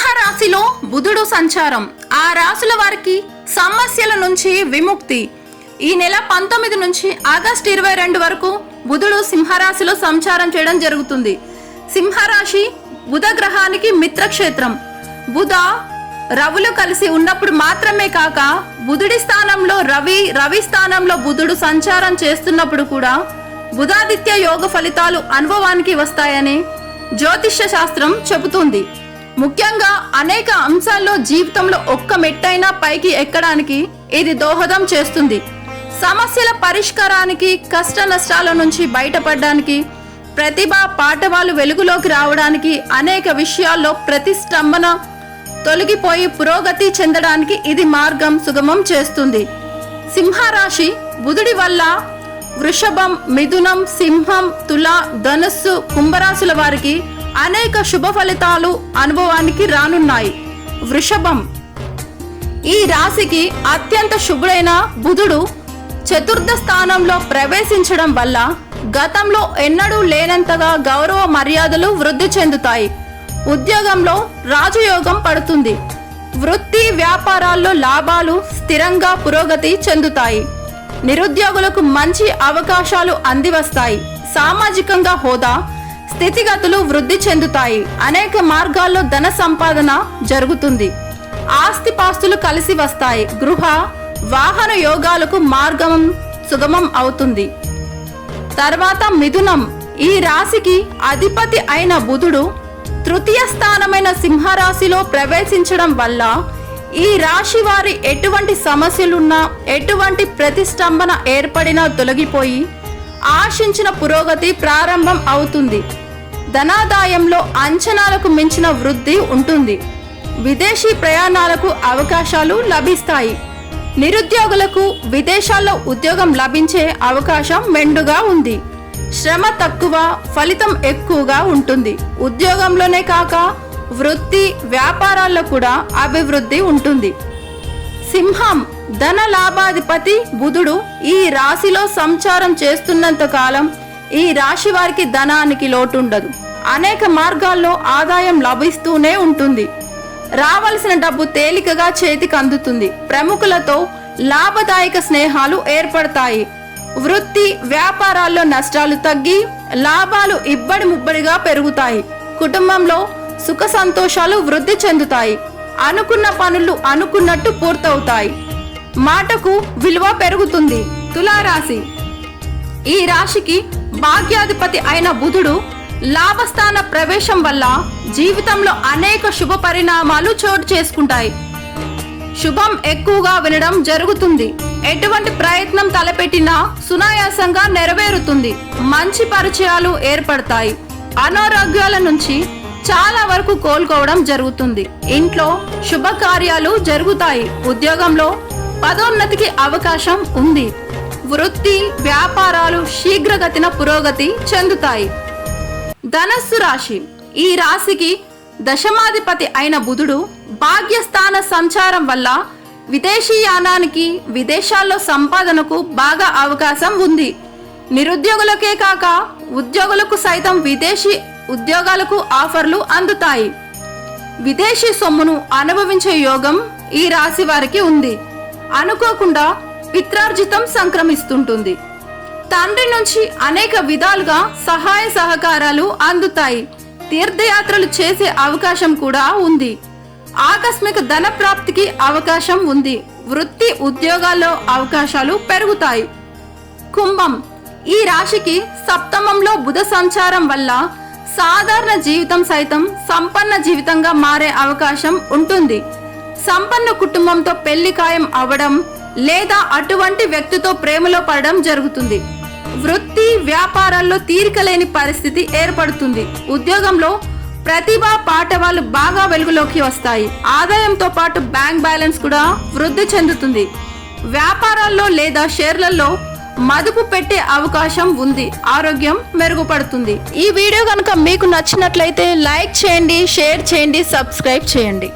సింహరాశిలో బుధుడు సంచారం ఆ రాశుల వారికి సమస్యల నుంచి విముక్తి. ఈ నెల 19 నుంచి ఆగస్టు 22 వరకు బుధుడు సింహరాశిలో సంచారం చేయడం జరుగుతుంది. సింహరాశి బుధ గ్రహానికి మిత్రక్షేత్రం. బుధ రవులు కలిసి ఉన్నప్పుడు మాత్రమే కాక బుధుడి స్థానంలో రవి స్థానంలో బుధుడు సంచారం చేస్తున్నప్పుడు కూడా బుధాదిత్య యోగ ఫలితాలు అనుభవానికి వస్తాయని జ్యోతిష్య శాస్త్రం చెబుతుంది. ముఖ్యంగా అనేక అంశాల్లో జీవితంలో ఒక్క మెట్టైనా పైకి ఎక్కడానికి ఇది దోహదం చేస్తుంది. సమస్యల పరిష్కారానికి, కష్ట నష్టాల నుంచి బయటపడడానికి, ప్రతిభ పాఠవాలు వెలుగులోకి రావడానికి, అనేక విషయాల్లో ప్రతిష్టంభన తొలగిపోయి పురోగతి చెందడానికి ఇది మార్గం సుగమం చేస్తుంది. సింహరాశి బుధుడి వల్ల వృషభం, మిథునం, సింహం, తుల, ధనుస్సు, కుంభరాశుల వారికి అనేక శుభ ఫలితాలు అనుభవానికి రానున్నాయి. వృషభం ఈ రాశికి అత్యంత శుభుడైన బుధుడు చతుర్థ స్థానంలో ప్రవేశించడం వల్ల గతంలో ఎన్నడూ లేనంతగా గౌరవ మర్యాదలు వృద్ధి చెందుతాయి. ఉద్యోగంలో రాజయోగం పడుతుంది. వృత్తి వ్యాపారాల్లో లాభాలు స్థిరంగా పురోగతి చెందుతాయి. నిరుద్యోగులకు మంచి అవకాశాలు అందివస్తాయి. సామాజికంగా హోదా స్థితిగతులు వృద్ధి చెందుతాయి. అనేక మార్గాల్లో ధన సంపాదన జరుగుతుంది. ఆస్తిపాస్తులు కలిసి వస్తాయి. గృహ వాహన యోగాలకు మార్గం సుగమం అవుతుంది. తర్వాత మిథునం ఈ రాశికి అధిపతి అయిన బుధుడు తృతీయ స్థానమైన సింహరాశిలో ప్రవేశించడం వల్ల ఈ రాశి వారి ఎటువంటి సమస్యలున్నా, ఎటువంటి ప్రతిష్టంభన ఏర్పడినా తొలగిపోయి ఆశించిన పురోగతి ప్రారంభం అవుతుంది. ధనాదాయంలో అంచనాలకు మించిన వృద్ధి ఉంటుంది. విదేశీ ప్రయాణాలకు అవకాశాలు లభిస్తాయి. నిరుద్యోగులకు విదేశాల్లో ఉద్యోగం లభించే అవకాశం మెండుగా ఉంది. శ్రమ తక్కువ, ఫలితం ఎక్కువగా ఉంటుంది. ఉద్యోగంలోనే కాక వృత్తి వ్యాపారాల్లో కూడా అభివృద్ధి ఉంటుంది. సింహం ధన లాభాధిపతి బుధుడు ఈ రాశిలో సంచారం చేస్తున్నంత కాలం ఈ రాశి వారికి ధనానికి లోటుండదు. అనేక మార్గాల్లో ఆదాయం లభిస్తూనే ఉంటుంది. రావాల్సిన డబ్బు తేలికగా చేతికి అందుతుంది. ప్రముఖులతో లాభదాయక స్నేహాలు ఏర్పడతాయి. వృత్తి వ్యాపారాల్లో నష్టాలు తగ్గి లాభాలు ఇబ్బడి ముబ్బడిగా పెరుగుతాయి. కుటుంబంలో సుఖ సంతోషాలు వృద్ధి చెందుతాయి. అనుకున్న పనులు అనుకున్నట్టు పూర్తవుతాయి. మాటకు విలువ పెరుగుతుంది. తులారాశి ఈ రాశికి భాగ్యాధిపతి అయిన బుధుడు లాభస్థాన ప్రవేశం వల్ల జీవితంలో అనేక శుభ పరిణామాలు చోటు చేసుకుంటాయి. శుభం ఎక్కువగా వినడం జరుగుతుంది. ఎటువంటి ప్రయత్నం తలపెట్టినా సునాయాసంగా నెరవేరుతుంది. మంచి పరిచయాలు ఏర్పడతాయి. అనారోగ్యాల నుంచి చాలా వరకు కోలుకోవడం జరుగుతుంది. ఇంట్లో శుభకార్యాలు జరుగుతాయి. ఉద్యోగంలో పదోన్నతికి అవకాశం ఉంది. వృత్తి వ్యాపారాలు శీఘ్రగతిన పురోగతి చెందుతాయి. ధనస్సు రాశి ఈ రాశికి దశమాధిపతి అయిన బుధుడు భాగ్యస్థాన సంచారం వల్ల విదేశీయానానికి, విదేశాల్లో సంపాదనకు బాగా అవకాశం ఉంది. నిరుద్యోగులకే కాక ఉద్యోగులకు సైతం విదేశీ ఉద్యోగాలకు ఆఫర్లు అందుతాయి. విదేశీ సొమ్మును అనుభవించే యోగం ఈ రాశి వారికి ఉంది. అనుకోకుండా పిత్రార్జితం సంక్రమిస్తుంటుంది. తండ్రి నుంచి అనేక విధాలుగా సహాయ సహకారాలు అందుతాయి. తీర్థయాత్రలు చేసే అవకాశం కూడా ఉంది. ఆకస్మిక ధన ప్రాప్తికి అవకాశం ఉంది. వృత్తి ఉద్యోగాల్లో అవకాశాలు పెరుగుతాయి. కుంభం ఈ రాశికి సప్తమంలో బుధ సంచారం వల్ల సాధారణ జీవితం సైతం సంపన్న జీవితంగా మారే అవకాశం ఉంటుంది. సంపన్న కుటుంబంతో పెళ్లి ఖాయం అవ్వడం లేదా అటువంటి వ్యక్తితో ప్రేమలో పడడం జరుగుతుంది. వృత్తి వ్యాపారాల్లో తీరిక లేని పరిస్థితి ఏర్పడుతుంది. ఉద్యోగంలో ప్రతిభ పాఠవాలు బాగా వెలుగులోకి వస్తాయి. ఆదాయంతో పాటు బ్యాంక్ బ్యాలెన్స్ కూడా వృద్ధి చెందుతుంది. వ్యాపారాల్లో లేదా షేర్లలో మదుపు పెట్టే అవకాశం ఉంది. ఆరోగ్యం మెరుగుపడుతుంది. ఈ వీడియో కనుక మీకు నచ్చినట్లయితే లైక్ చేయండి, షేర్ చేయండి, సబ్స్క్రైబ్ చేయండి.